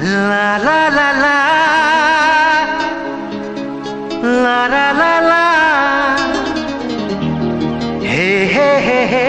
লা লা লা লা লা লা লা লা হে হে হে হে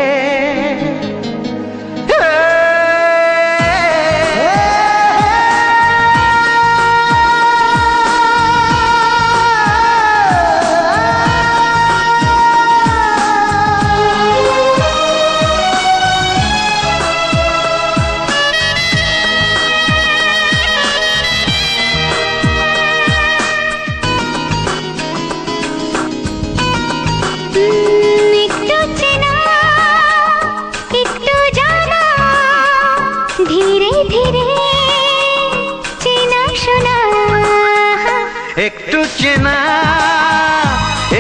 একটু চেনা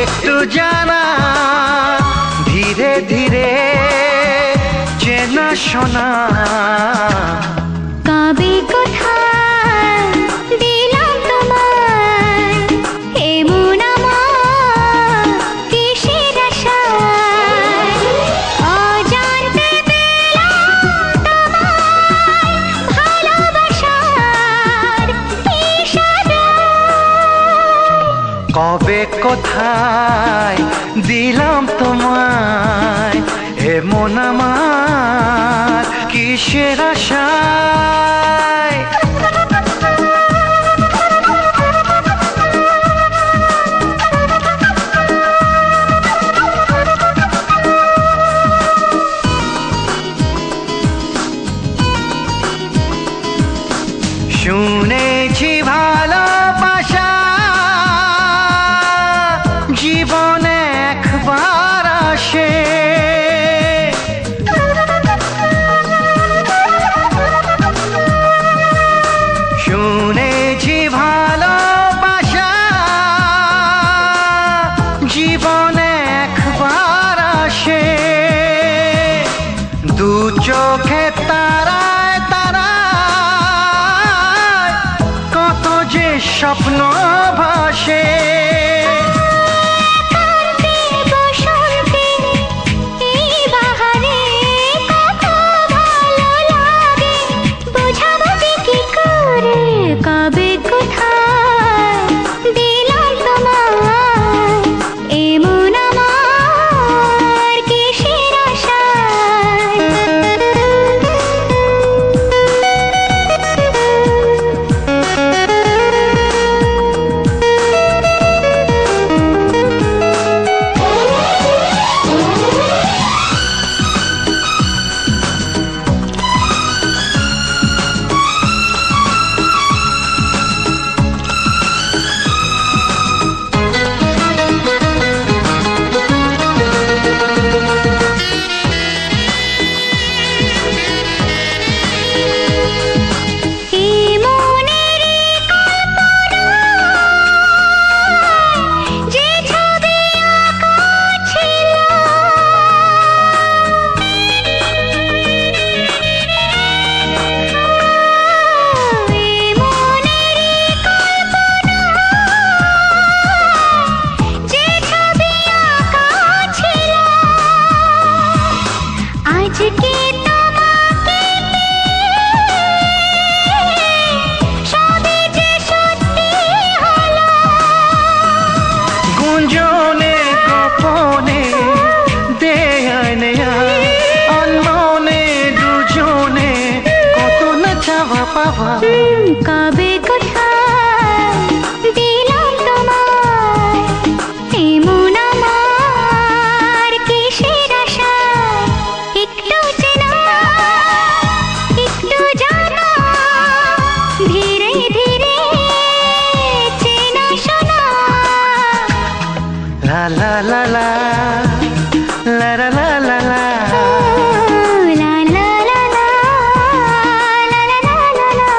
একটু জানা ধীরে ধীরে চেনা শোনা কবে কোথায় দিলাম তোমায় এমন আমার কিসের আশায় অজান্তে পেলাম তোমায় ভালোবাসার ইশারায় কবে কোথায় দিলাম তোমায় এমন আমার কিসের আশায় শুনেছি ভালোবাসা জীবনে একবার আসে শুনেছি ভালোবাসা জীবনে একবার আসে দু চোখে তারায় তারায় কত যে স্বপ্ন ভাসে কবে কোথায় দিলাম তোমায় এমন আমার কিসের আশায় আজকে তোমাকে সবে যে সত্যি হলো গুঞ্জনে গোপনে দেয়ায় নেয়ায় অনমনে দুজনে কত না চাওয়া পাওয়া কবে কোথায় দিলাম তোমায় এমন আমার কিসের আশায় একটু চেনা একটু জানা ধীরে ধীরে চেনা শোনা লা লা লা লা লা লা লা লা লা লা লা লা লা লা লা লা লা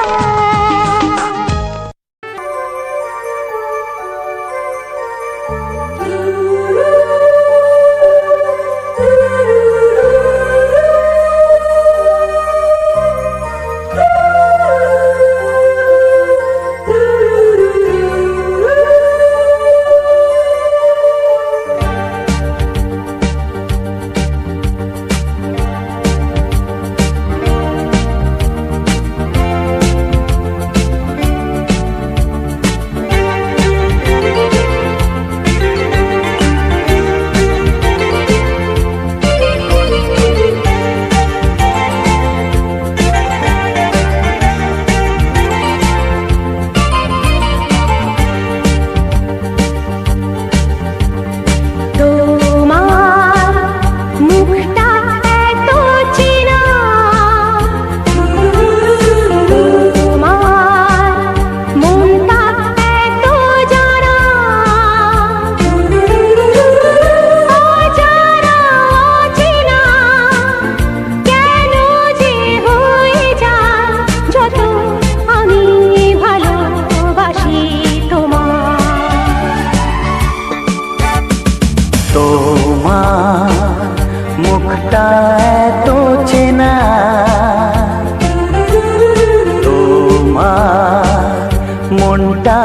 মনটা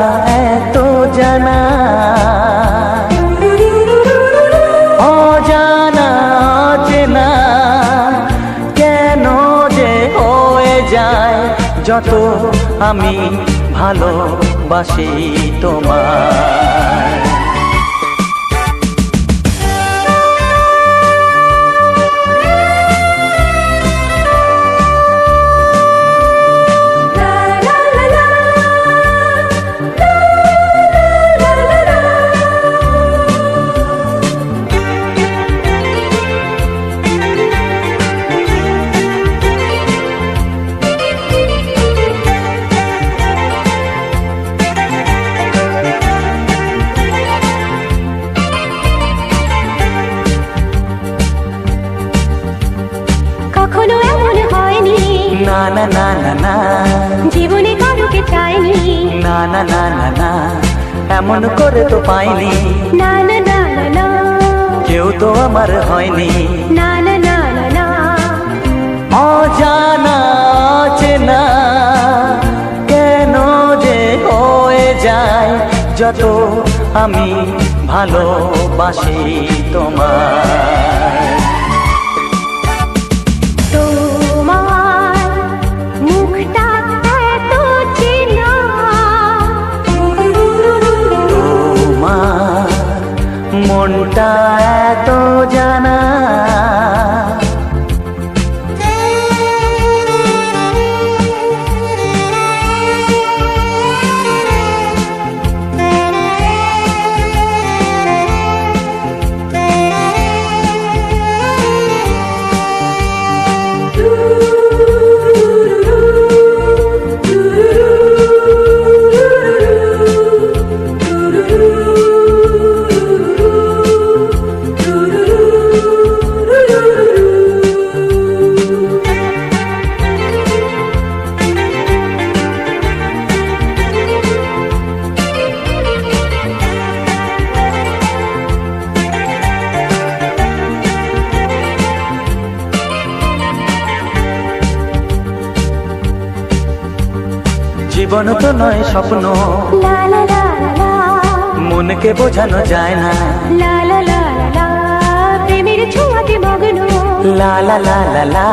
এত জানা, অজানা অচেনা কেন যে হয়ে যায় যত আমি ভালোবাসি তোমায়। কখনো এমন হয়নি, না না না না না, জীবনে কারোকে চাইনি, না না না না না, এমন করে তো পাইনি, না না না না না, কেউ তো আমার হয়নি, না না না না না, অজানা অচেনা কেন যে হয়ে যায় যত আমি ভালোবাসি তোমায়। তোমার মুখটা এত চেনা, তোমার মনটা এত জানা, জীবন তো নয় স্বপ্ন, লা লা লা লা, মনকে বোঝানো যায় না, লা লা লা লা, প্রেমের ছোঁয়াতে মগ্ন, লা লা লা লা লা,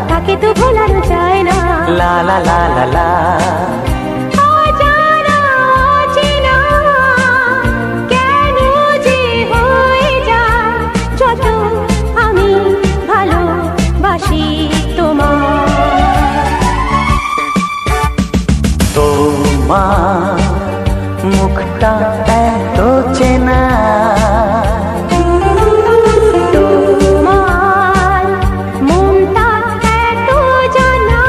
তাকে তো ভোলানো যায় না, লা লা লা লা লা, অজানা অচেনা কেন যে হয়ে যায় যত আমি ভালোবাসি তোমায়। তোমার মুখটা এত চেনা, তোমার মনটা এত জানা,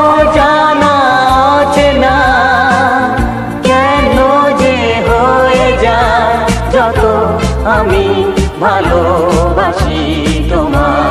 অজানা অচেনা কেন যে হয়ে যায় যত আমি ভালোবাসি তোমায়।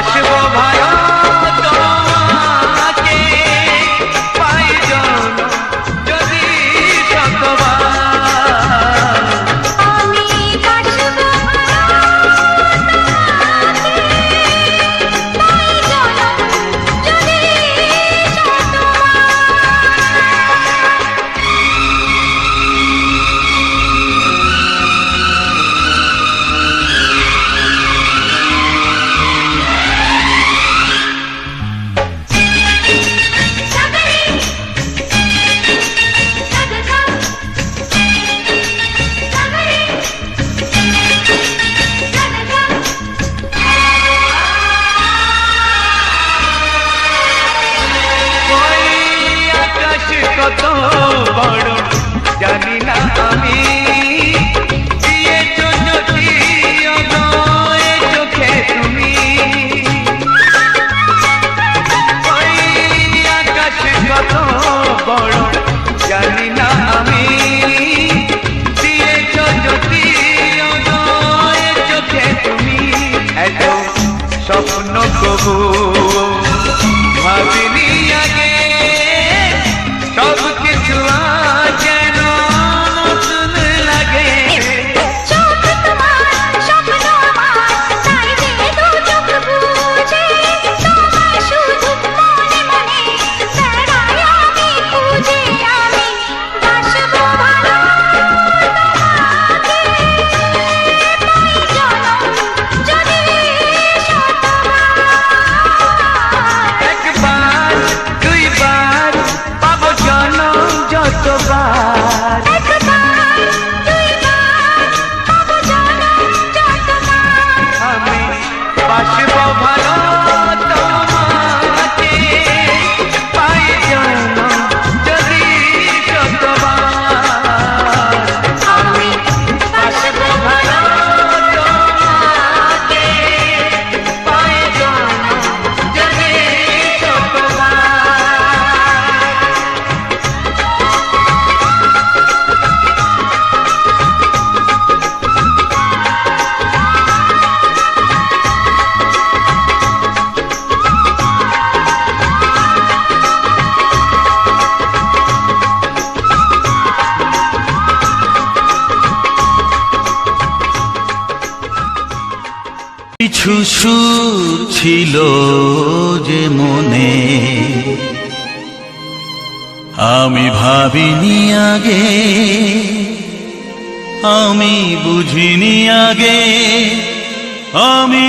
বাসব ভালো তোমাকে পাই জনম যদি শতবার। আমি বাসব পাই জনম যদি ওই আকাশ কত বড় জানি না আমি, দিয়েছ যদি অনয় চোখে তুমি। ওই আকাশ কত বড় জানি না আমি, দিয়েছ যদি অনয় চোখে তুমি। এত স্বপ্ন কবু ভাবিনি আগে, সব কিছু আজ যেন নতুন লাগে। চোখ তোমার স্বপ্ন আমার, তাই যে দু চোখ বুঝে তোমায় শুধু মনে মনে বেড়াই আমি খুঁজে। আমি বাসব ভালো তোমাকে পাই জনম যদি শতবার। একবার দুইবার পাবো জনম যতবার। একবার দুইবার পাবো জনম যতবার। আমি বাসব ভালো তোমাকে পাই জনম যদি শতবার। আমি বাসব ভালো তোমাকে পাই জনম যদি শতবার। কিছু সুর ছিল যে মনে, আমি ভাবিনি আগে, আমি বুঝিনি আগে, আমি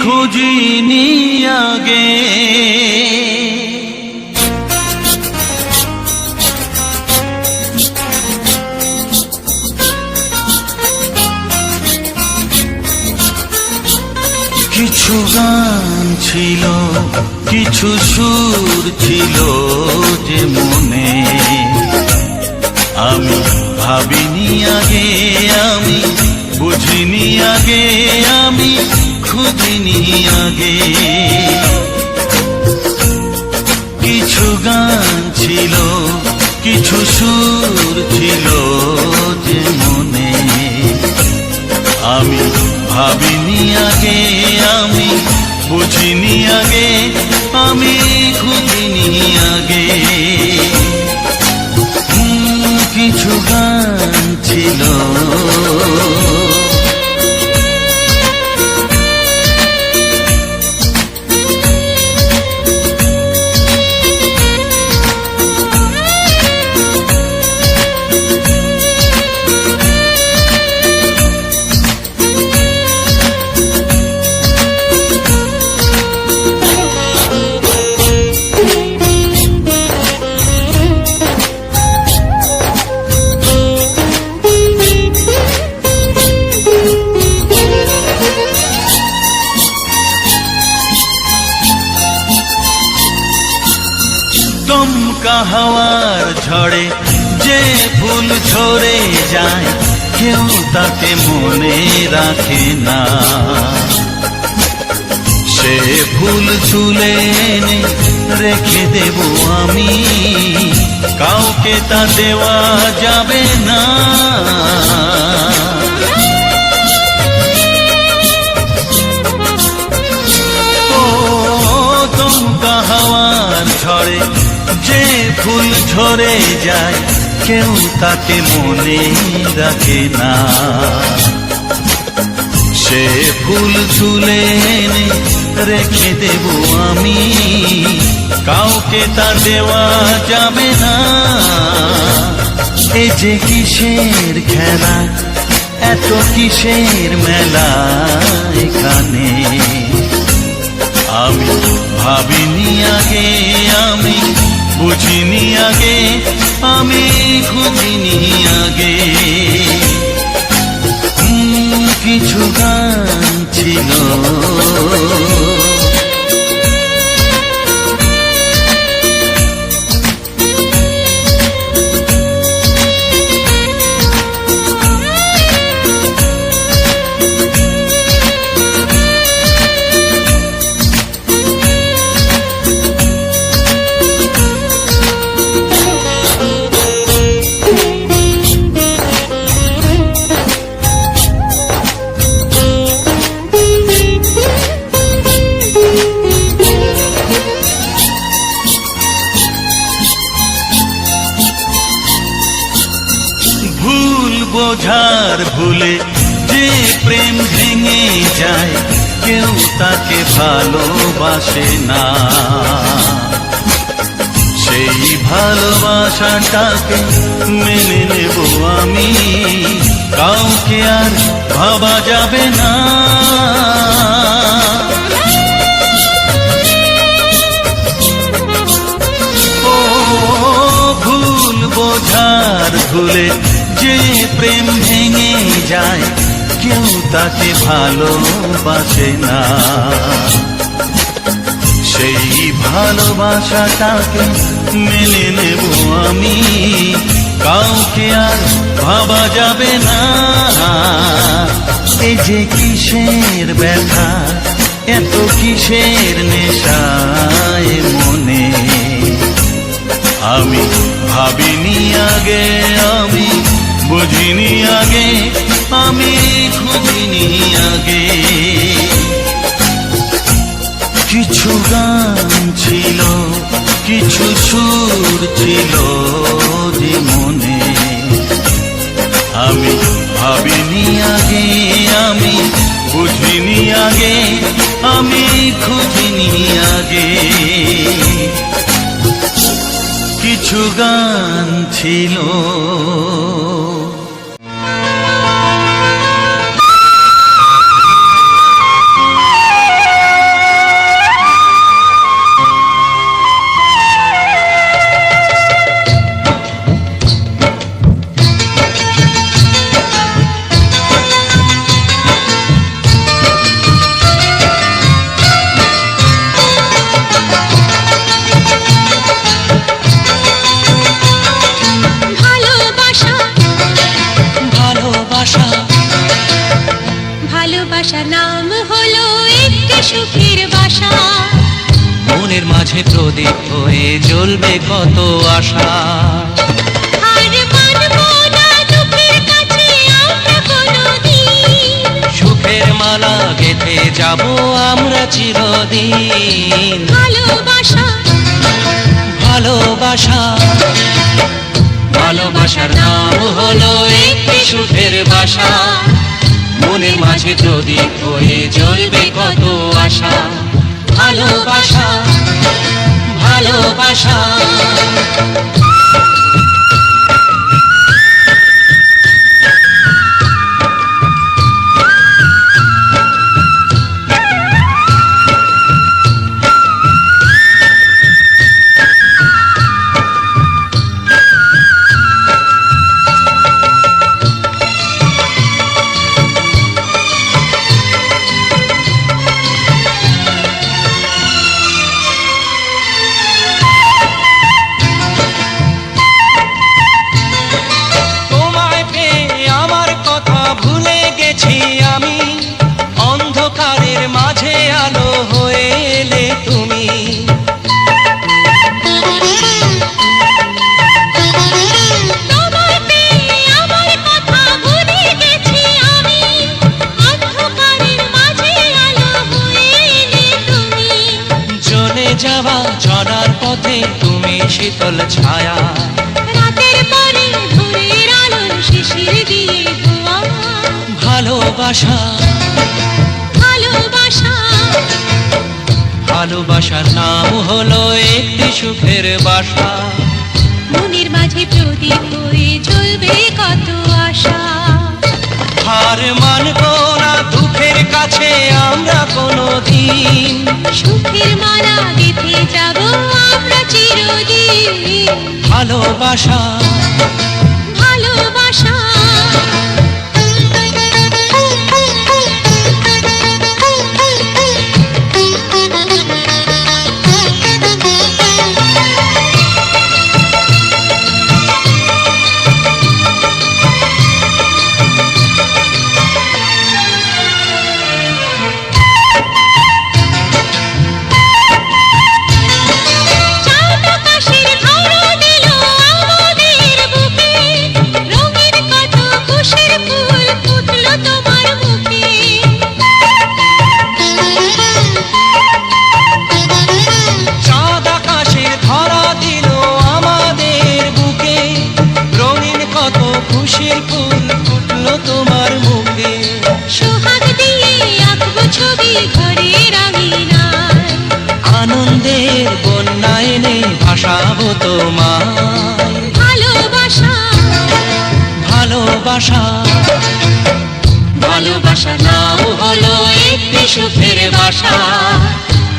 খুঁজিনি আগে। কিছু গান ছিল, কিছু সুর ছিল যে মনে, আমি ভাবিনি আগে, আমি বুঝিনি আগে, আমি খুঁজিনি আগে। কিছু গান ছিল, কিছু সুর ছিল যে মনে, আমি ভাবিনি আগে, আমি বুঝিনি আগে, আমি খুঁজিনি আগে। কিছু গান ছিল, দমকা হাওয়ার ঝড়ে যে ফুল ঝরে যায়, কেউ তাকে মনে রাখে না। সে ফুল তুলে এনে রেখে দেব আমি, কাউকে তা দেওয়া যাবে না। ও ঝরে যায় কেউ তাকে মনে রাখে না। সে ফুল তুলে এনে রেখে দেব আমি, কাউকে তা দেওয়া যাবে না। এ যে কিসের খেলা, এত কিসের মেলা এখানে। আমি ভাবিনি আগে, আমি বুঝিনি আগে, আমি খুঁজিনি আগে। কিছু গান ছিল বোঝার ভুলে যে প্রেম ভেঙে যায় কেউ তাকে ভালোবাসে না। সেই ভালোবাসাটাকে মেনে নেব আমি, কাউকে আর ভাবা যাবে না। ও ভুল বোঝার ভুলে যে প্রেম ভেঙে যায় কেউ তাকে ভালোবাসে না। সেই ভালোবাসাটাকে মেনে নেব আমি, কাউকে আর ভাবা যাবে না। এই যে কিসের ব্যথা, এত কিসের নেশায় মনে। আমি ভাবিনি আগে, আমি বুঝিনি আগে, আমি খুঁজিনি আগে। কিছু গান ছিল, কিছু সুর ছিল যে মনে। আমি ভাবিনি আগে, আমি বুঝিনি আগে, আমি খুঁজিনি আগে। কিছু গান ছিল। ভালোবাসার নাম হলো একটি সুখের বাসা, মনের মাঝে প্রদীপ হয়ে জ্বলবে কত আশা। আর মানবো না দুঃখের কাছে আমরা কোনোদিন, সুখের মালা গেঁথে যাব আমরা চিরদিন। ভালোবাসা ভালোবাসা ভালোবাসার নাম হলো একটি সুখের বাসা, মনের মাঝে প্রদীপ হয়ে জ্বলবে কত আশা। ভালোবাসা ভালোবাসা যাওয়া চলার পথে তুমি শীতল ছায়া, রাতের পরে ভোরের আলো শিশির দিয়ে ধোয়া। ভালোবাসা ভালোবাসা ভালোবাসার নাম হলো একটি সুখের বাসা, মনের মাঝে প্রদীপ হয়ে জ্বলবে কত আশা। হার মানব না দুঃখের কাছে আমরা কোনোদিন, সুখের মালা গেঁথে যাব আমরা চিরদিন। ভালোবাসা ভালোবাসা খুশির ফুল ফুটলো তোমার মুখে, সোহাগ দিয়ে আঁকবো ছবি ঘরের আঙিনায়। আনন্দের বন্যায় এনে ভাসাবো তোমায়। ভালোবাসা ভালোবাসা ভালোবাসার নাম হলো একটি সুখের বাসা,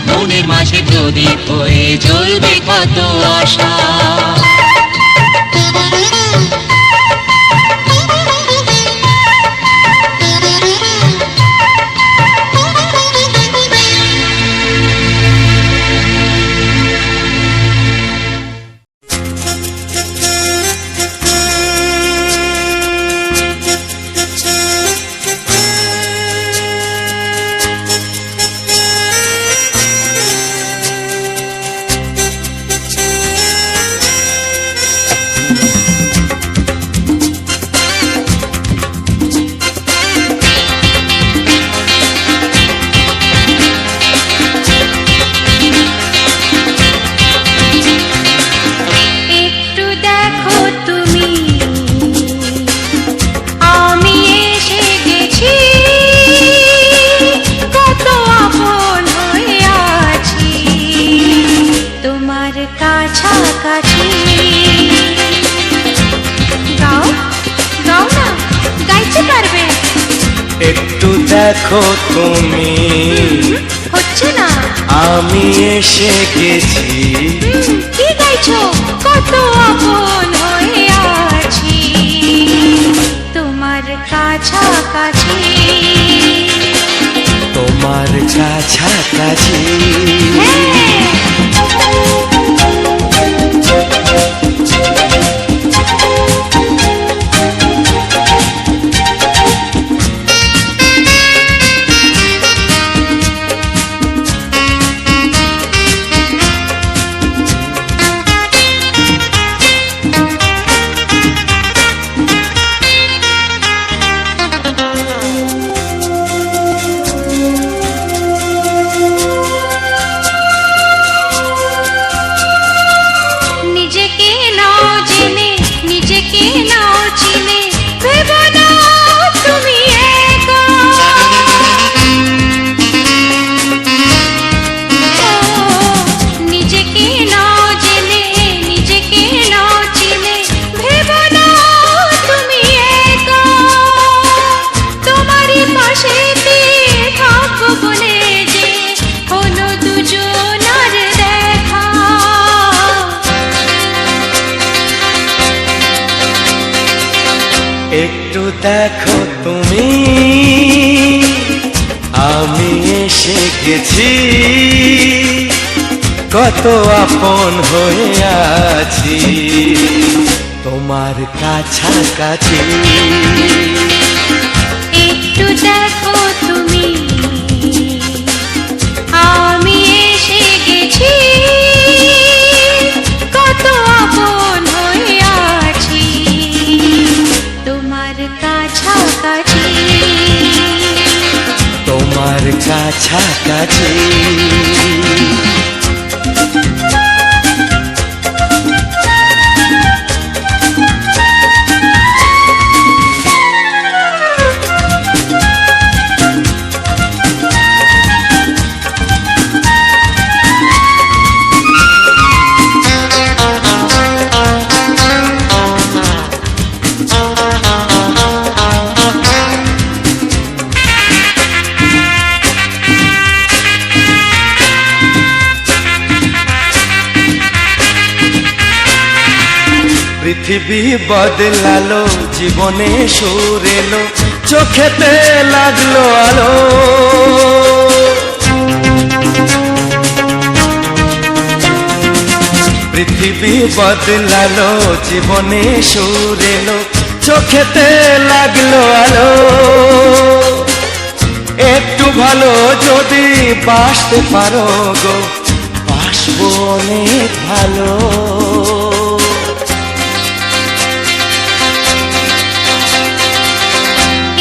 মনের মাঝে প্রদীপ হয়ে জ্বলবে কত আশা। একটু দেখো তুমি, হচ্ছে না আমি এসে গেছি। কি গাইছো? কত আপন হয়ে আছি তোমার কাছাকাছি, তোমার কাছাকাছি। একটু দেখো তুমি, আমি এসে গেছি। কত আপন হয়ে আছি তোমার কাছাকাছি। একটু দেখো তুমি, আমি এসে গেছি। কত আপন হয়ে আছি তোমার কাছাকাছি, তোমার কাছাকাছি। পৃথিবী বদলালো, জীবনে সুর এলো, চোখেতে লাগলো আলো। পৃথিবী বদলালো, জীবনে সুর এলো, চোখেতে লাগলো আলো। একটু ভালো যদি বাসতে পারো গো, বাসবো অনেক ভালো।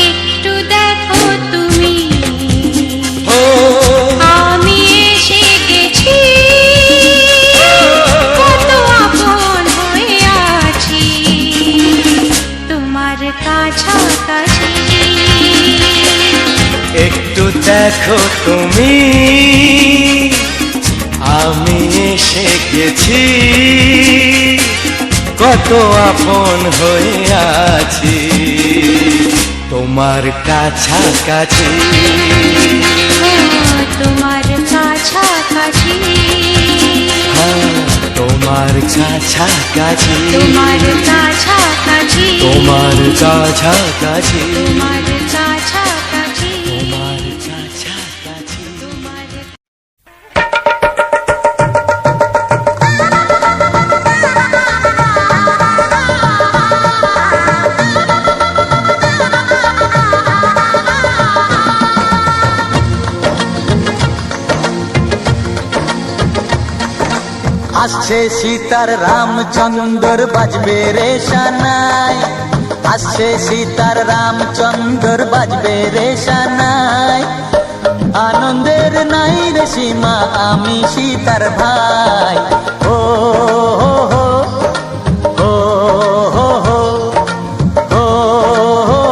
একটু দেখো তুমি, আমি এসে গেছি, কত আপন হয়ে আছি তোমার কাছাকাছি। একটু দেখো তুমি, আমি এসে গেছি, কত আপন হয়ে আছি তোমার কাছাকাছি। তোমার কাছাকাছি, তোমার কাছাকাছি, তোমার কাছাকাছি, তোমার কাছাকাছি, তোমার কাছাকাছি, তোমার কাছাকাছি। তোমার আসছে সীতার রামচন্দ্র বাজবে রে সানাই, আসছে সীতার রামচন্দ্র বাজবে রে সানাই। আনন্দের নাই রে সীমা, আমি সীতার ভাই। ও হো হো ও হো হো ও হো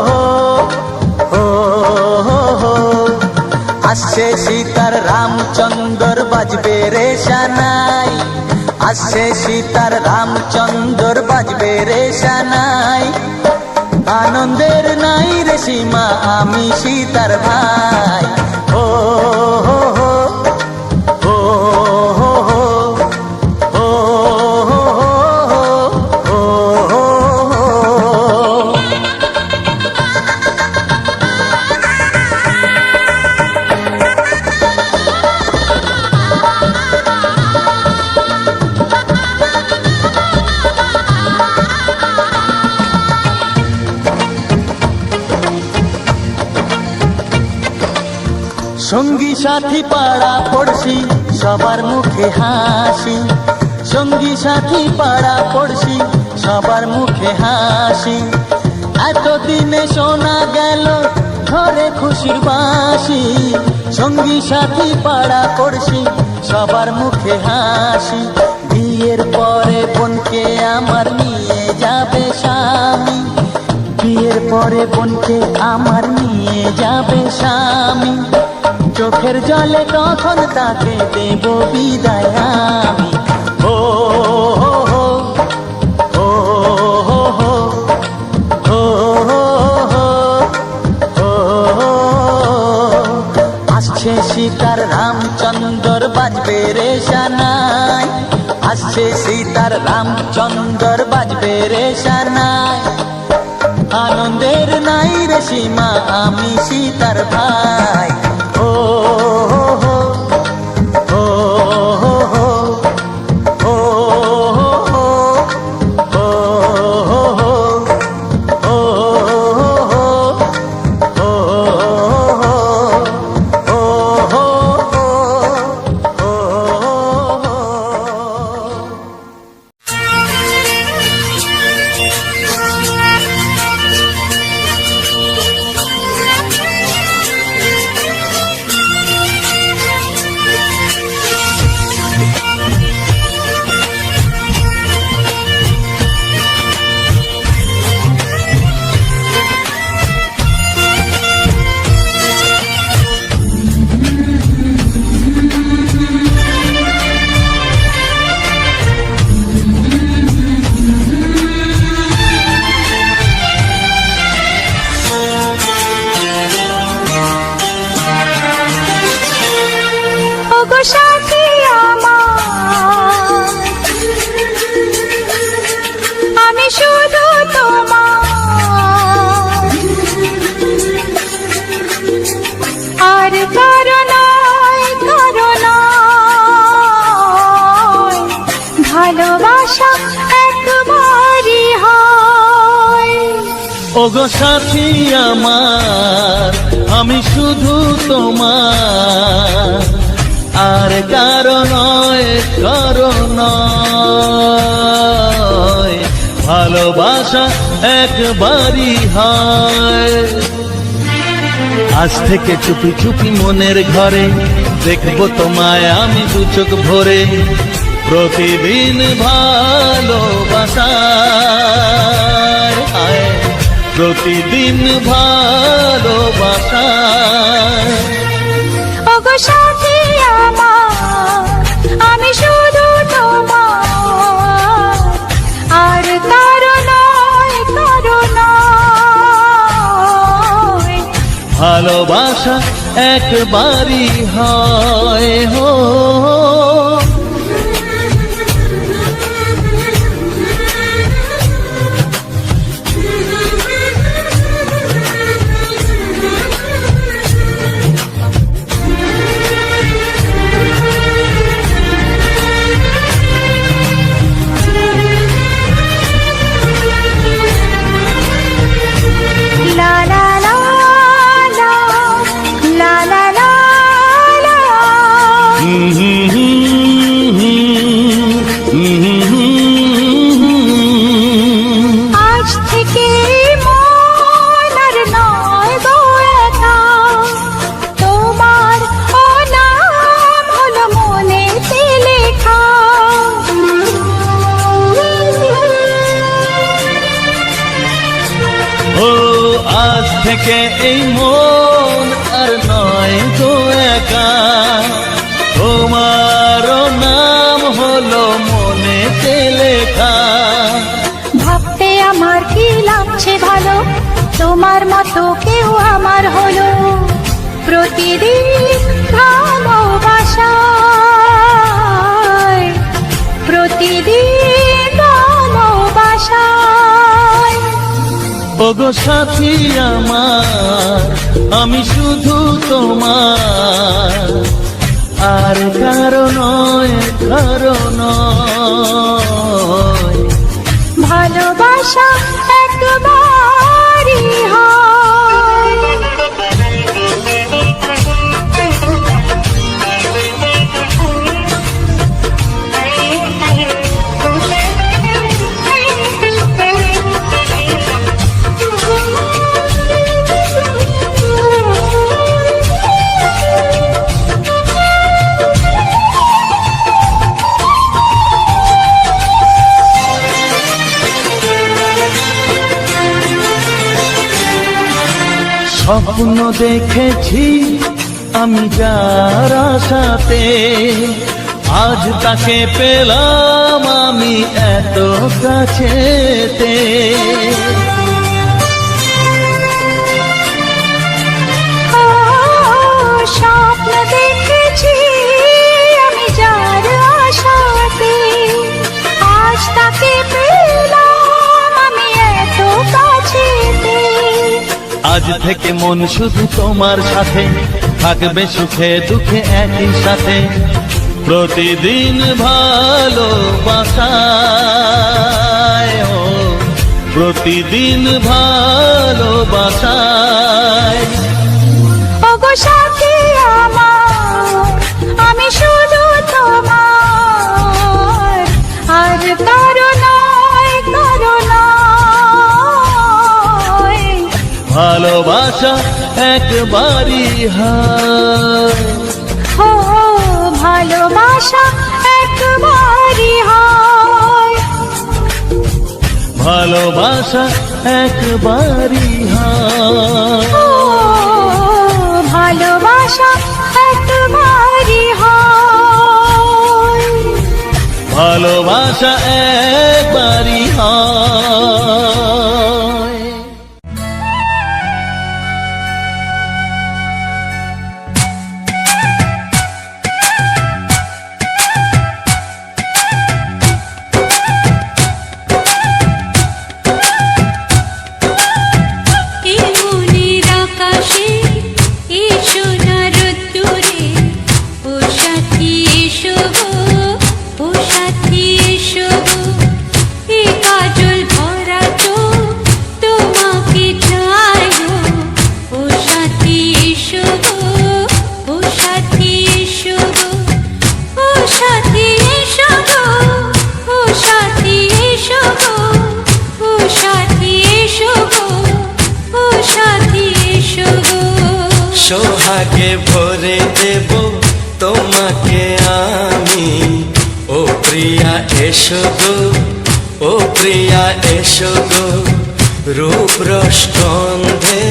হো হো। আসছে সীতার রামচন্দ্র বাজবে রে সানাই, আসছে সীতার রামচন্দ্র বাজবে রে সানাই। আনন্দের নাই রে সীমা, আমি সীতার ভাই। ও হো হো ও হো হো ও হো হো ও হো হো। সঙ্গী সাথী পাড়া পড়শি সবার মুখে হাসি, সঙ্গী সাথী পাড়া পড়শি সবার মুখে হাসি। এতদিনে শোনা গেল ঘরে খুশির বাঁশি, সঙ্গী সাথী পাড়া পড়শি সবার মুখে হাসি। বিয়ের পরে বোনকে আমার নিয়ে যাবে স্বামী, বিয়ের পরে বোনকে আমার নিয়ে যাবে স্বামী। চোখের জলে তখন তাকে দেব বিদায় আমি। ও হো হো ও হো হো ও হো হো ও হো। আসছে সীতার রামচন্দ্র বাজবে রে সানাই, আসছে সীতার রামচন্দ্র বাজবে রে সানাই। আনন্দের নাই রে সীমা, আমি সীতার ভাই। ও হো হো ও হো হো ও হো হো ও হো হো ও হো ও হো ও হো। ওগো সাথী আমার আমি শুধু তোমার, আর কারো নয় কারো নয়, ভালোবাসা একবারই হয়। আজ থেকে চুপি চুপি মনের ঘরে দেখবো তোমায় আমি দু চোখ ভরে, প্রতিদিন ভালোবাসায়, প্রতিদিন ভালোবাসায়। ওগো সাথী আমার আমি শুধু তোমার, আর কারো নয় কারো নয়, ভালোবাসা একবারই হয় হো। লা লা লা লা, লা লা লা লা। আজ থেকে মন আর নয় গো একা, তোমার ও নাম হলো মনেতে লেখা। ও আজ থেকে এই মন আর নয় তো একা, তোমার নাম হলো মনেতে লেখা। ভাবতে আমার কি লাগছে ভালো, তোমার মতো কেউ আমার হলো, প্রতিদিন ভালোবাসায়, প্রতিদিন ভালোবাসায়। ওগো সাথী আমার আমি শুধু তোমার, আর কারো নয় কারো নয়, ভালোবাসা একবারই হয়। স্বপ্ন দেখেছি আমি যার আশাতে, আজ তাকে পেলাম আমি এত কাছেতে। স্বপ্ন দেখেছি আমি যার আশাতে, আজ তাকে পেলাম আমি এত কাছেতে। আজ থেকে মন শুধু তোমার সাথে, থাকবে সুখে দুঃখে একই সাথে, প্রতিদিন ভালোবাসায়, ও প্রতিদিন ভালোবাসায়। ওগো সাথী আমার আমি শুধু তোমার, আর কারো নয় কারো নয়, ভালোবাসা একবারই হয়। ও ভালোবাসা একবারই হয়, ভালোবাসা একবারই হয়। ও ভালোবাসা একবারই হয়, ভালোবাসা একবারই হয়। এই মনের আকাশে এই সোনার রোদ্দুরে, ও সাথী এসো গো, ও সাথী এসো গো, এই কাজল সোহাগে ভরে দেব তোমাকে আমি। ও প্রিয়া এসো গো, ও প্রিয়া এসো গো, রূপ রস গন্ধে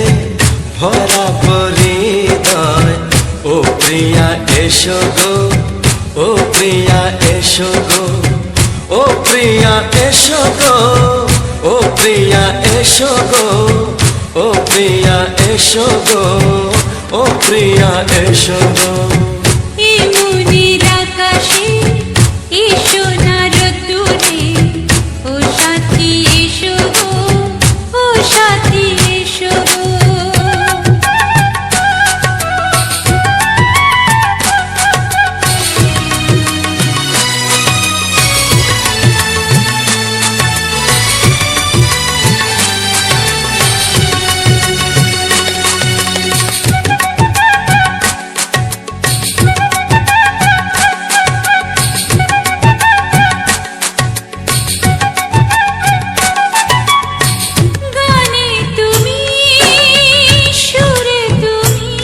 ভরা পরিদয়। ও প্রিয়া এসো গো, ও প্রিয়া এসো গো, ও প্রিয়া এসো গো, ও প্রিয়া এসো গো, ও প্রিয়া এসো গো, ও প্রিয়া এসো গো। এই মনের আকাশে এসো না রোদ্দুরে, ও সাথী এসো গো, ও সাথী এসো গো। গানে তুমি, সুরে তুমি,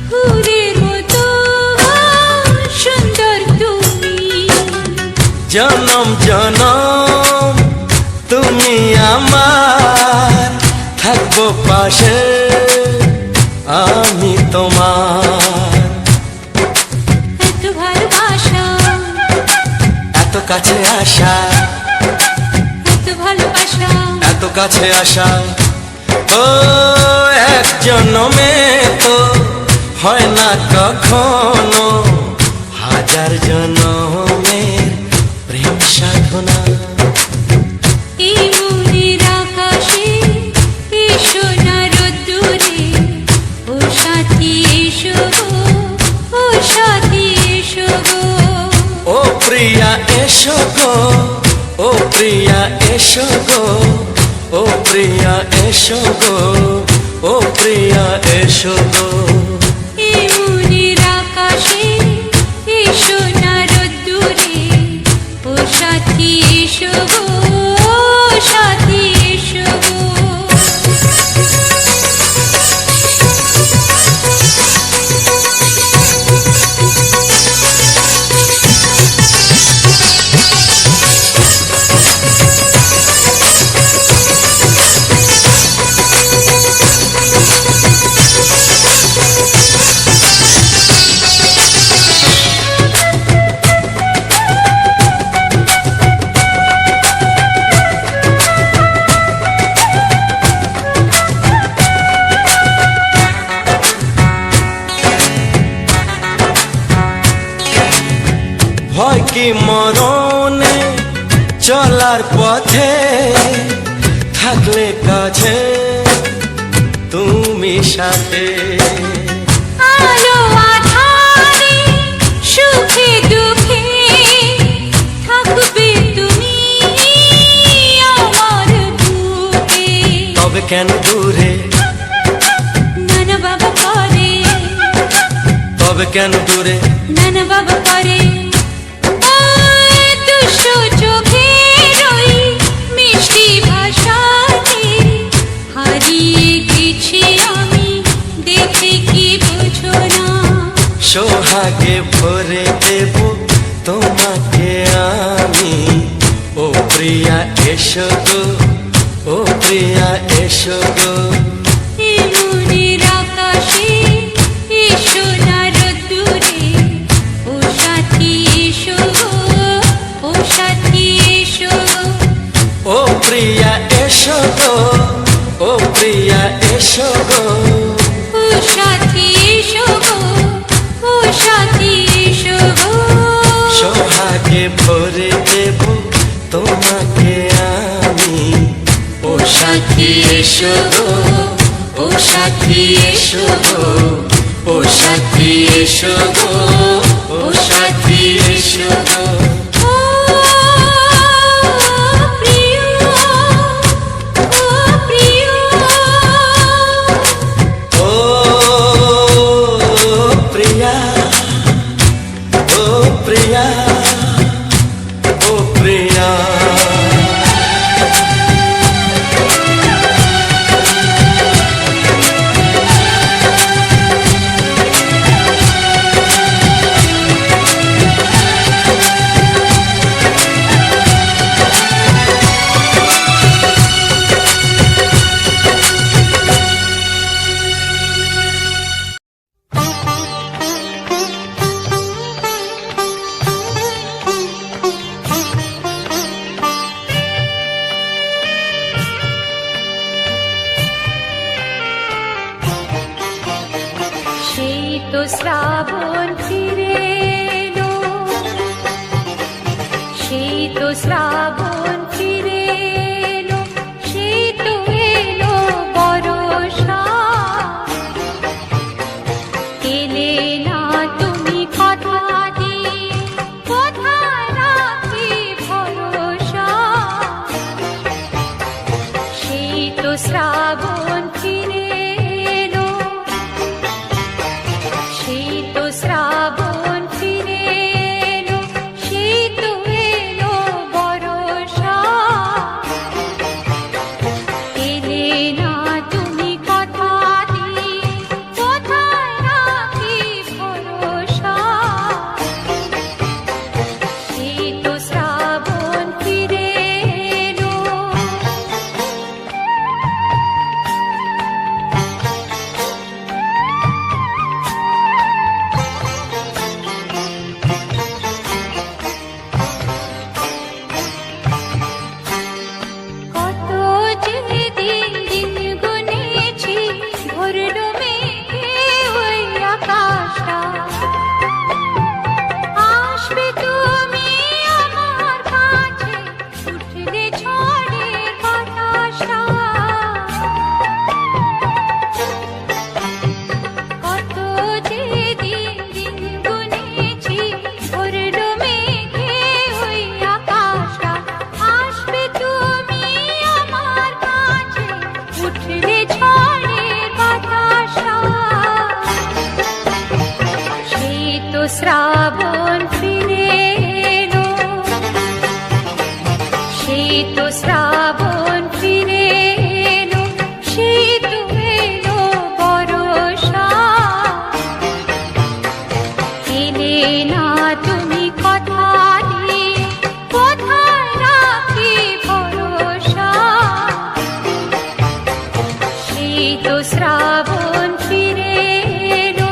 ফুলের মতো সুন্দর তুমি। জনম জনম তুমি আমার, থাকবো পাশে আমি তোমার। এত ভালোবাসা, এত কাছে আসা, এত ভালোবাসা, এত কাছে আসা, ও এক জন্মে তো হয় না কখনো, হাজার জন্মের প্রেম সাধনা। এই মনের আকাশে এসো না রোদ্দুরে, ও সাথী এসো গো, ও সাথী এসো গো। ও প্রিয়া এসো গো, ও প্রিয়া এসো গো, ও প্রিয়া এসো গো, ও প্রিয়া এসো গো। এই মনের আকাশে এসো না রোদ্দুরে, ও সাথী এসো গো, ও সাথী এসো গো। ভয় কি মরণে চলার পথে, থাকলে কাছে তুমি সাথে। আলো আঁধারে, সুখে দুঃখে, থাকবে তুমি আমার বুকে। তবে কেন দূরে, নানা বাবা করে, তবে কেন দূরে, নানা বাবা করে। ওই দুষ্টু চোখের ওই মিষ্টি ভাষাতে হারিয়ে গেছি আমি, দেখে কি বোঝো না। সোহাগে ভরে দেব তোমাকে আমি। ও প্রিয়া এসো গো, ও প্রিয়া এসো গো। এই মনের আকাশে এসো না রোদ্দুরে, ও সাথী এসো গো, ও সাথী এসো গো। ও প্রিয়া এসো গো, ও প্রিয়া এসো গো। ও সাথী এসো গো, ও সাথী এসো গো। সোহাগে ভরে দেব তোমাকে আমি। ও সাথী এসো গো, ও সাথী এসো গো, ও সাথী এসো গো, ও সাথী এসো গো। ও প্রিয়, ও প্রিয়, ও প্রিয়া, ও প্রিয়া, ও প্রিয়া। তো শ্রাবণ ফিরে এলো, সেই তো শ্রাবণ ফিরে এলো, সেই তো এলো বর্ষা। এলে না তুমি কথা দিয়ে, কোথায় রাখি ভরসা। সেই তো শ্রাবণ ফিরে এলো, সেই তো শ্রাবণ ফিরে এলো, সেই তো এলো বর্ষা। এলে না তুমি কথা দিয়ে, কোথায় রাখি ভরসা। সেই তো শ্রাবণ ফিরে এলো। কত যে দিন দিন গুনেছি, ভরল মেঘে ওই আকাশটা। আসবে তুমি আমার কাছে, উঠলে ঝড়ের বাতাসটা। কত যে দিন দিন গুনেছি, ভরল মেঘে ওই আকাশটা। আসবে তুমি আমার কাছে, উঠলে ঝড়ের বাতাসটা। সেই তো শ্রাবণ ফিরে এলো, সেই তো শ্রাবণ ফিরে এলো, সেই তো এলো বর্ষা। এলে না তুমি কথা দিয়ে, কোথায় রাখি ভরসা। সেই তো শ্রাবণ ফিরে এলো।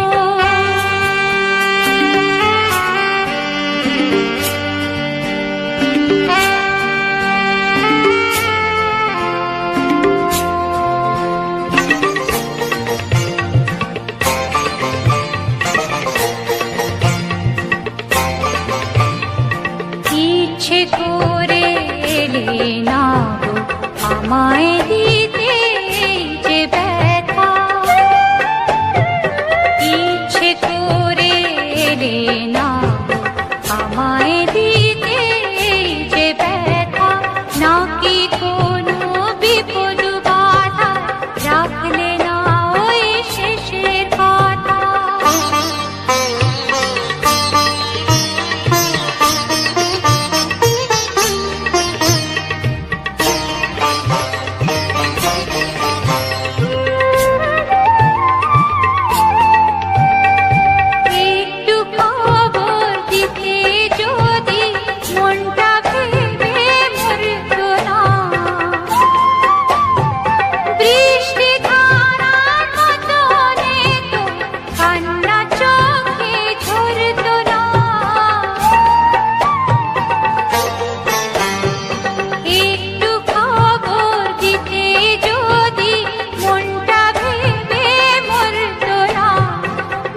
ইচ্ছে করে এলে না গো আমায় দিতে এই যে ব্যথা। ইচ্ছে করে এলে না গো আমায় দিতে এই যে ব্যথা। নাকি কোনো বিপদ বাধা, রাখলে না ওই শেষের কথা। একটু খবর দিতে যদি মনটা ভেবে মরতো না। বৃষ্টি ধারার মতো তো কান্না চোখে ঝরতো না। একটু খবর দিতে যদি মনটা ভেবে মরতো না।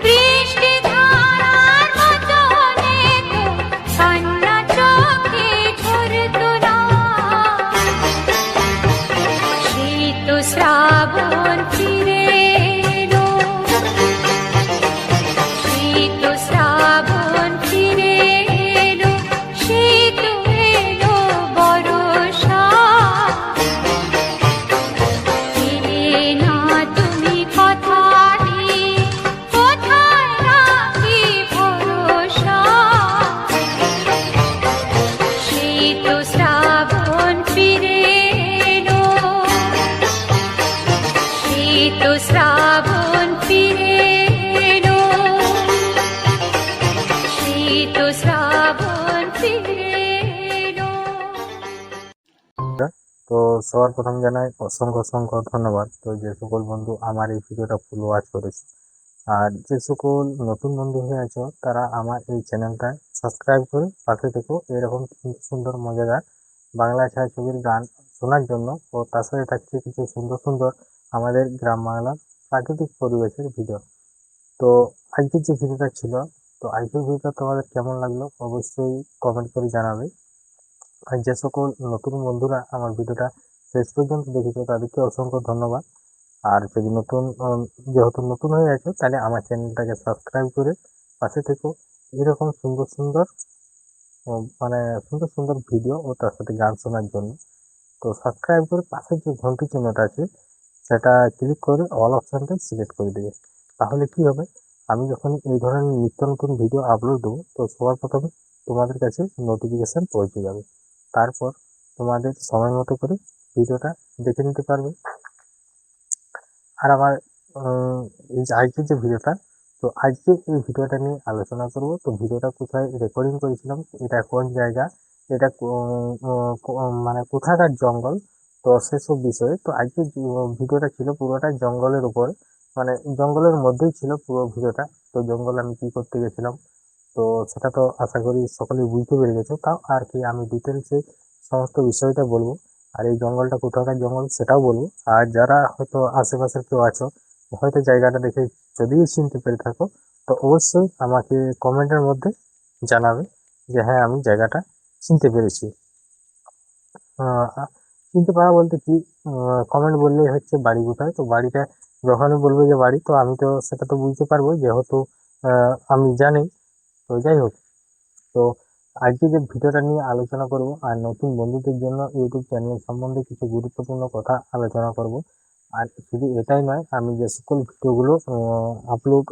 বৃষ্টি ধারার মতো তো কান্না চোখে ঝরতো না। সেই তো শ্রাবণ ফিরে এলো, সেই তো শ্রাবণ ফিরে এলো, সেই তো এলো বর্ষা। এলে না তুমি কথা দিয়ে, কোথায় রাখি ভরসা। সেই তো শ্রাবণ ফিরে এলো, সেই তো শ্রাবণ ফিরে এলো, সেই তো শ্রাবণ ফিরে এলো। তো সবার প্রথম জানাই অসংখ্য অসংখ্য ধন্যবাদ। তো যে সকল বন্ধু আমার এই ভিডিওটা ফুল ওয়াচ করেছে, আর যে সকল নতুন বন্ধু হয়ে আছো, তারা আমার এই চ্যানেলটা সাবস্ক্রাইব করে পাশে থেকো এরকম সুন্দর সুন্দর মজাদার বাংলা ছায়াছবির গান শোনার জন্য। ও তার সাথে থাকছে কিছু সুন্দর সুন্দর আমাদের গ্রাম বাংলার প্রাকৃতিক পরিবেশের ভিডিও। তো আজকের যে ভিডিওটা ছিল, তো আজকের ভিডিওটা তোমাদের কেমন লাগলো অবশ্যই কমেন্ট করে জানাবে। আর যে সকল নতুন বন্ধুরা আমার ভিডিওটা শেষ পর্যন্ত দেখেছো তাদেরকে অসংখ্য ধন্যবাদ। আর যদি যেহেতু নতুন হয়ে আছো তাহলে আমার চ্যানেলটাকে সাবস্ক্রাইব করে পাশে থেকো। এরকম সুন্দর সুন্দর মানে সুন্দর সুন্দর ভিডিও ও তার সাথে গান শোনার জন্য। তো সাবস্ক্রাইব করে পাশের যে ঘন্টি চিহ্নটা আছে সেটা ক্লিক করে অল অপশানটা সিলেক্ট করে দেবে। তাহলে কি হবে, আমি যখন এই ধরনের নিত্য নতুন ভিডিও আপলোড দেবো তো সবার প্রথমে তোমাদের কাছে নোটিফিকেশান পৌঁছে যাবে। তারপর তোমাদের সময় মতো করে ভিডিওটা দেখে নিতে পারবে। আর আমার এই যে আজকের যে ভিডিওটা, তো আজকে এই ভিডিওটা নিয়ে আলোচনা করব। তো ভিডিওটা কোথায় রেকর্ডিং করেছিলাম, এটা কোন জায়গা, এটা মানে কোথাকার জঙ্গল, তো সেসব বিষয়ে। তো আজকে ভিডিওটা ছিল পুরোটা জঙ্গলের উপর, মানে জঙ্গলের মধ্যেই ছিল পুরো ভিডিওটা। তো জঙ্গলে আমি কি করতে গেছিলাম তো সেটা তো আশা করি সকলেই বুঝতে পেরে গেছো। তাও আর কি আমি ডিটেলসে সমস্ত বিষয়টা বলবো, আর এই জঙ্গলটা কোথাকার জঙ্গল সেটাও বলবো। আর যারা হয়তো আশেপাশের কেউ আছো, হয়তো জায়গাটা দেখে যদি চিনতে পেরে থাকো, তো অবশ্যই আমাকে কমেন্টের মধ্যে জানাবে যে হ্যাঁ আমি জায়গাটা চিনতে পেরেছি। চিনতে পারা বলতে কি, কমেন্ট বললেই হচ্ছে বাড়ি কোথায়। তো বাড়িটা যখনই বলবে যে বাড়ি, তো আমি তো সেটা তো বুঝতে পারবো যেহেতু আমি জানি। তো যাই হোক, তো আজকে যে ভিডিওটা নিয়ে আলোচনা করব আর নতুন বন্ধুদের জন্য ইউটিউব চ্যানেল সম্বন্ধে কিছু গুরুত্বপূর্ণ কথা আলোচনা করব। আর শুধু এটাই নয়, আমি যে সকল ভিডিওগুলো আপলোড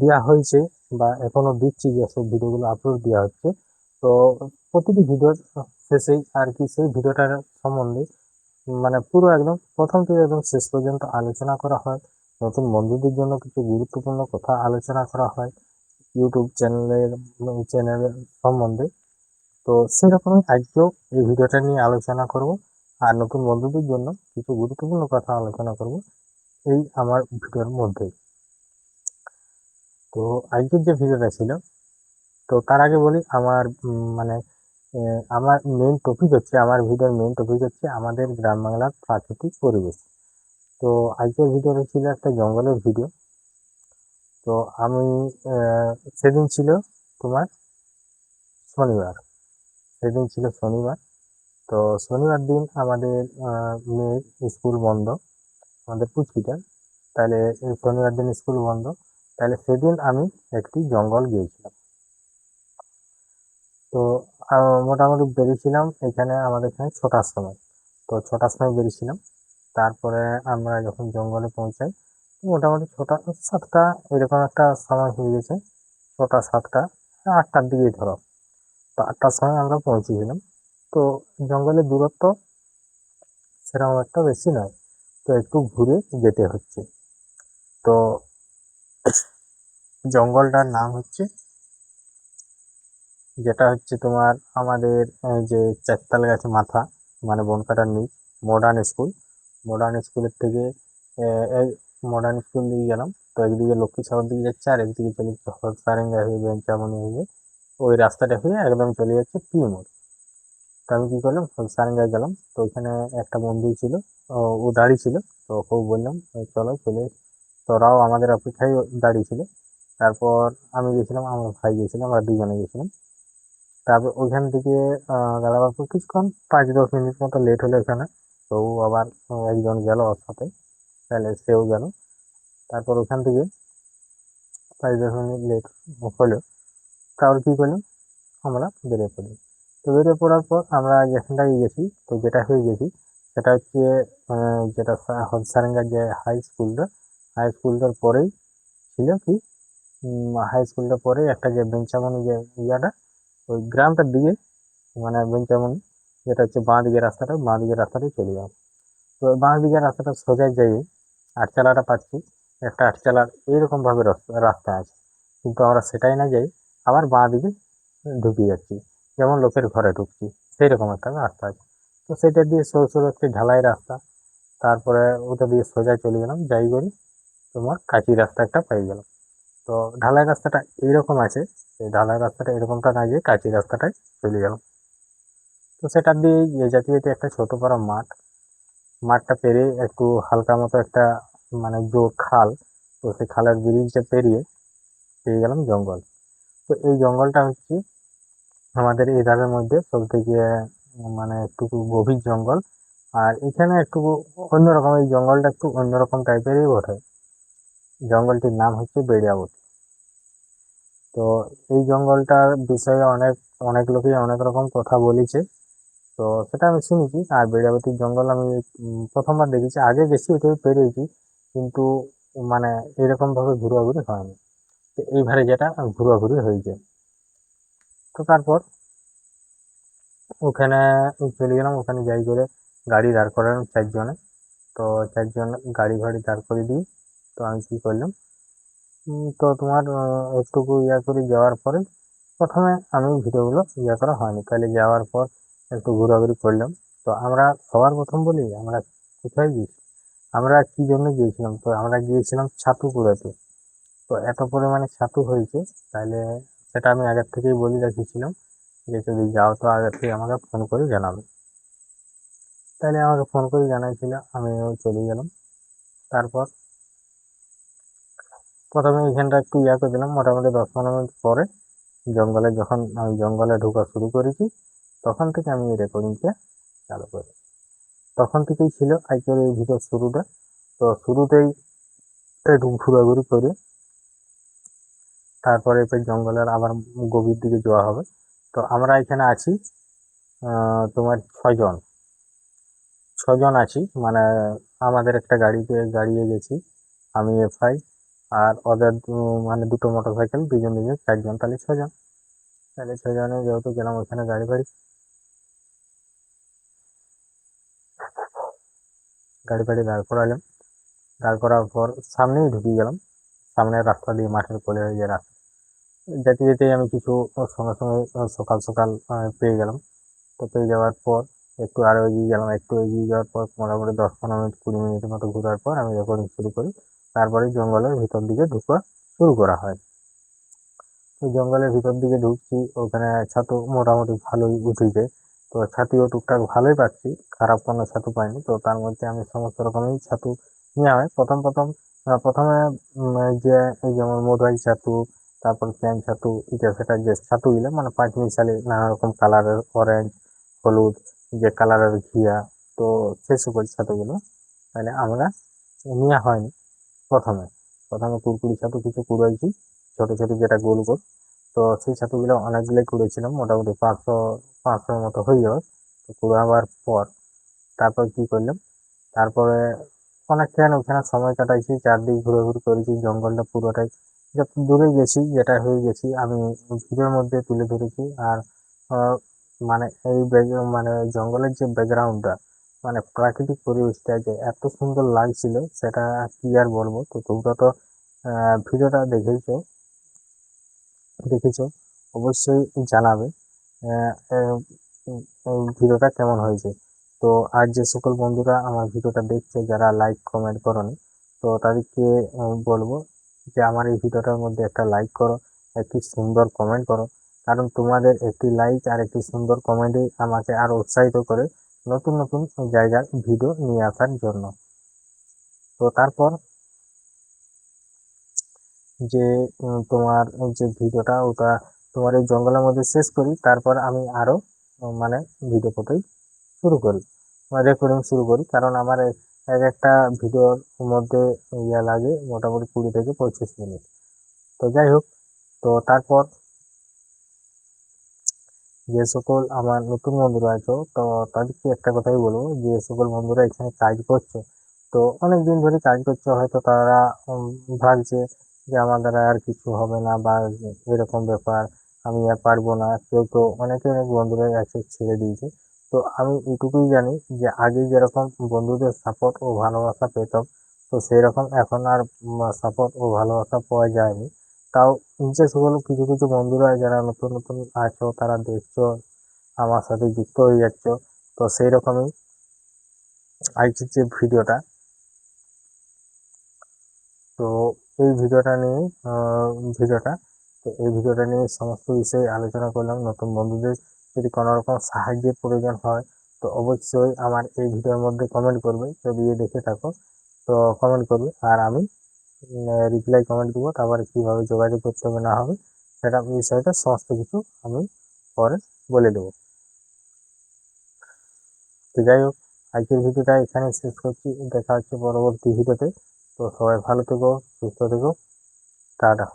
দেওয়া হয়েছে বা এখনো দিচ্ছি, যেসব ভিডিওগুলো আপলোড দেওয়া হচ্ছে, তো প্রতিটি ভিডিওর শেষেই আর কি সেই ভিডিওটার সম্বন্ধে মানে পুরো একদম প্রথম থেকে একদম শেষ পর্যন্ত আলোচনা করা হয়। নতুন বন্ধুদের জন্য কিছু গুরুত্বপূর্ণ কথা আলোচনা করা হয় ইউটিউব চ্যানেলের সম্বন্ধে। তো সেরকমই আজকেও এই ভিডিওটা নিয়ে আলোচনা করব আর নতুন বন্ধুদের জন্য কিছু গুরুত্বপূর্ণ কথা আলোচনা করব এই আমার ভিডিওর মধ্যে। তো আজকের যে ভিডিওটা ছিল, তো তার আগে বলি আমার মানে আমার মেইন টপিক হচ্ছে, আমার ভিডিওর মেইন টপিক হচ্ছে আমাদের গ্রাম বাংলার প্রাকৃতিক পরিবেশ। তো আজকের ভিডিওটা ছিল একটা জঙ্গলের ভিডিও। তো আমি সেদিন ছিল তোমার শনিবার, সেদিন ছিল শনিবার। তো শনিবার দিন আমাদের মেয়ের স্কুল বন্ধ, আমাদের পুচকিটার। তাহলে এই শনিবার দিন স্কুল বন্ধ, তাহলে সেদিন আমি একটি জঙ্গল গিয়েছিলাম। তো মোটামুটি বেরিয়েছিলাম এখানে আমাদের এখানে 6টার সময়। তো 6টার সময় বেরিয়েছিলাম। তারপরে আমরা যখন জঙ্গলে পৌঁছাই মোটামুটি 6টা 7টা এরকম একটা সময় হয়ে গেছে। 6টা 7টা 8টার দিকেই ধরো। তো 8টার সময় আমরা পৌঁছেছিলাম। তো জঙ্গলের দূরত্ব সেরকম একটা বেশি নয়, তো একটু ঘুরে যেতে হচ্ছে। তো জঙ্গলটার নাম হচ্ছে, যেটা হচ্ছে তোমার আমাদের এই যে চারতাল গাছে মাথা, মানে বনকাটার নিচ, মডার্ন স্কুল। মডার্ন স্কুলের থেকে এই মডার্ন স্কুল দিয়ে গেলাম। তো একদিকে লক্ষ্মীসাগর দিকে যাচ্ছে আর একদিকে চলে যাচ্ছে হরসারেঙ্গা হয়ে বেঞ্চামনি হয়ে, ওই রাস্তাটা হয়ে একদম চলে যাচ্ছে পি মোড়। তো আমি কী করলাম, হরসারেঙ্গায় গেলাম। তো ওইখানে একটা বন্ধু ছিল, ও দাঁড়িয়ে ছিল। তো ওকে বললাম চলো চলে এসো। তো ওরাও আমাদের অপেক্ষায় দাঁড়িয়ে ছিল। তারপর আমি গেছিলাম, আমার ভাই গেছিলাম, আমরা দুজনে গেছিলাম। তারপর ওইখান থেকে গেলার পর কিছুক্ষণ 5-10 মিনিট মতো লেট হলো এখানে। তো ও আবার একজন গেল ওর সাথে, তাহলে সেও গেল। তারপর ওখান থেকে 5-10 মিনিট লেট হলো। তারপর কী করলাম, আমরা বেরিয়ে পড়ি। তো বেরিয়ে পড়ার পর আমরা যেখানটায় গেছি, তো যেটা হয়ে গেছি সেটা হচ্ছে যেটা হরসারেঙ্গার যে হাই স্কুলটার পরেই ছিল কি, হাই স্কুলটার পরেই একটা যে বেঞ্চামনি যে ইয়াটা, ওই গ্রামটার দিকে, মানে বেঞ্চামনি যেটা হচ্ছে বাঁ দিকের রাস্তাটাই চলে যাও। তো বাঁ দিকের রাস্তাটা সোজা যাই আটচালাটা পাচ্ছি, একটা আটচালার এইরকমভাবে রাস্তা আছে, কিন্তু আমরা সেটাই না যাই, আবার বাঁ দিকে ঢুকে যাচ্ছি, যেমন লোকের ঘরে ঢুকছি সেই রকম একটা রাস্তা আছে। তো সেটা দিয়ে সরু সরু একটি ঢালাই রাস্তা। তারপরে ওটা দিয়ে সোজা চলে গেলাম, যাই করি তোমার কাঁচি রাস্তা একটা পেয়ে গেলাম। তো ঢালাই রাস্তাটা এইরকম আছে, এই ঢালাই রাস্তাটা এরকমটা না গিয়ে কাঁচি রাস্তাটায় চলে গেলাম। তো সেটা দিয়ে যেতে যেতে একটা ছোট মাঠটা পেরিয়ে একটু হালকা মতো একটা মানে খাল, তো সেই খালের ব্রিজটা পেরিয়ে পেয়ে গেলাম জঙ্গল। তো এই জঙ্গলটা হচ্ছে আমাদের এই ধারের মধ্যে সব থেকে মানে একটু গভীর জঙ্গল। আর এখানে একটু অন্যরকম, এই জঙ্গলটা একটু অন্যরকম টাইপেরই বটে। জঙ্গলটির নাম হচ্ছে বেড়িয়াবতী। তো এই জঙ্গলটার বিষয়ে অনেক অনেক লোকই অনেক রকম কথা বলেছে, তো সেটা আমি শুনেছি। আর বেড়িয়াবতীর জঙ্গল আমি প্রথমবার দেখেছি, আগে গেছি ওইটাই পেরিয়েছি, কিন্তু মানে এরকম ভাবে ঘোরাঘুরি হয়নি। তো এইবারে যেটা ঘোরাঘুরি হয়েছে। তো তারপর ওখানে চলে গেলাম, ওখানে যাই করে গাড়ি দাঁড় করালাম 4 জনে। তো 4 জন গাড়ি ফাড়ি দাঁড় করে দিই। তো আমি কি করলাম, তো তোমার একটুকু ইয়া করে যাওয়ার পরে প্রথমে আমি ভিডিওগুলো ইয়া করা হয়নি, তাহলে যাওয়ার পর একটু ঘোরাঘুরি করলাম। তো আমরা সবার প্রথম বলি আমরা কোথায় গিয়েছি, আমরা কি জন্য গিয়েছিলাম, তো আমরা গিয়েছিলাম ছাতু কুড়াতে। তো এত পরিমাণে ছাতু হয়েছে, তাহলে সেটা আমি আগের থেকেই বলে রেখেছিলাম যে যদি যাও তো আগের থেকে আমাকে ফোন করে জানাবে। তাহলে আমাকে ফোন করে জানাইছিল, আমিও চলে গেলাম। তারপর প্রথমে এখানটা একটু ইয়া করে দিলাম, মোটামুটি 10-15 মিনিট পরে জঙ্গলে যখন আমি জঙ্গলে ঢোকা শুরু করেছি, তখন থেকে আমি এই রেকর্ডিংটা চালু করি। তখন থেকেই ছিল আজকের এই ভিডিও শুরুটা। তো শুরুতেই একটু ঘোরাঘুরি করে তারপরে এবার জঙ্গলের আবার গভীর দিকে যাওয়া হবে। তো আমরা এখানে আছি তোমার 6 জন, 6 জন আছি, মানে আমাদের একটা গাড়িতে গাড়িয়ে গেছি, আমি এফআই আর ওদের মানে 2টো মোটরসাইকেল, 2জন 4 জন, তাহলে 6 জন। তাহলে 6 জনে যেহেতু গেলাম ওখানে গাড়ি ফাড়ি দাঁড় করালাম। দাঁড় করার পর সামনেই ঢুকে গেলাম, সামনের রাস্তা দিয়ে মাঠের কোলে যে রাস্তা, যেতে যেতেই আমি কিছু সঙ্গে সঙ্গে সকাল সকাল পেয়ে গেলাম। তো পেয়ে যাওয়ার পর একটু আরও এগিয়ে গেলাম, একটু এগিয়ে যাওয়ার পর মোটামুটি 10-15 মিনিট 20 মিনিটের মতো ঘোরার পর আমি রেকর্ডিং শুরু করি। তারপরে জঙ্গলের ভিতর দিকে ঢুকা শুরু করা হয়। তো জঙ্গলের ভিতর দিকে ঢুকছি, ওখানে ছাতু মোটামুটি ভালোই উঠেছে। তো ছাতুও টুকটাক ভালোই পাচ্ছি, খারাপ কোনো ছাতু পাইনি। তো তার মধ্যে আমি সমস্ত রকমেরই ছাতু নেওয়া হয়। প্রথমে এই যে এই যেমন মধুরাই ছাতু, তারপর ক্যান ছাতু, এটা সেটা যে ছাতুগুলো মানে 5 মিশালি নানা রকম কালারের, অরেঞ্জ, হলুদ, যে কালারের ঘিয়া, তো সে সকল ছাতুগুলো তাহলে আমরা নেওয়া হয়নি। প্রথমে প্রথমে কুরকুরি ছাতু কিছু কুড়াইছি, ছোট ছোট যেটা গোল গোল। তো সেই ছাতুগুলো অনেকগুলোই কুড়েছিলাম, মোটামুটি 500-500 মতো হয়ে যাবে। তো কুড়াবার পর তারপর কি করলাম, তারপরে অনেকক্ষণ ওখানে সময় কাটাইছি, চারদিক ঘুরাঘুরি করেছি, জঙ্গলটা পুরোটাই যত দূরে গেছি যেটা হয়ে গেছি আমি ভিডিওর মধ্যে তুলে ধরেছি। আর মানে এই মানে জঙ্গলের যে ব্যাকগ্রাউন্ডটা, মানে প্রাকৃতিক পরিবেশটা যে এত সুন্দর লাগছিল সেটা কি আর বলবো। তো তোমরা তো ভিডিওটা দেখেছো, অবশ্যই জানাবে আহ, আহ, ভিডিওটা কেমন হয়েছে। তো আর যে সকল বন্ধুরা আমার ভিডিওটা দেখছে যারা লাইক কমেন্ট করনি, তো তাদেরকে বলবো যে আমার এই ভিডিওটার মধ্যে একটা লাইক করো, একটি সুন্দর কমেন্ট করো, কারণ তোমাদের একটি লাইক আর একটি সুন্দর কমেন্টই আমাকে আরো উৎসাহিত করে নতুন নতুন জায়গার ভিডিও নিয়ে আসার জন্য। তো তারপর যে তোমার যে ভিডিওটা ওটা তোমার এই জঙ্গলের মধ্যে শেষ করি, তারপর আমি আরো মানে ভিডিও করতেই শুরু করি, রেকর্ডিং শুরু করি, কারণ আমার এক একটা ভিডিওর মধ্যে ইয়া লাগে মোটামুটি 20 থেকে 25 মিনিট। তো যাই হোক, তো তারপর যে সকল আমার নতুন বন্ধুরা আছো, তো তাদেরকে একটা কথাই বলবো, যে সকল বন্ধুরা এখানে কাজ করছো, তো অনেক দিন ধরে কাজ করছো, হয়তো তারা ভাবছে যে আমার দ্বারা আর কিছু হবে না বা এরকম ব্যাপার, আমি আর পারবো না। কেউ তো অনেক বন্ধুরাই আছে ছেড়ে দিয়েছে। তো আমি এটুকুই জানি যে আগে যেরকম বন্ধুদের সাপোর্ট ও ভালোবাসা পেতাম, তো সেই রকম এখন আর সাপোর্ট ও ভালোবাসা পাওয়া যায়নি। তাও যে সকল কিছু কিছু বন্ধুরা যারা নতুন নতুন আছো, তারা দেখছো, আমার সাথে যুক্ত হয়ে যাচ্ছ, তো সেই রকমই আজকের যে ভিডিওটা, তো এই ভিডিওটা নিয়ে ভিডিওটা তো এই ভিডিওটা নিয়ে সমস্ত বিষয়ে আলোচনা করলাম। নতুন বন্ধুদের যদি কোনো রকম সাহায্যের প্রয়োজন হয়, তো অবশ্যই আমার এই ভিডিওর মধ্যে কমেন্ট করবে, যদি দেখে থাকো তো কমেন্ট করবে। আর আমি রিপ্লাই কমেন্ট দেবো, তারপরে কীভাবে যোগাযোগ করতে হবে না হবে সেটা বিষয়টা সমস্ত কিছু আমি পরে বলে দেবো। তো যাই হোক, আজকের ভিডিওটা এখানে শেষ করছি, দেখা হচ্ছে পরবর্তী ভিডিওতে। তো সবাই ভালো থেকো, সুস্থ থেকো, টাটা।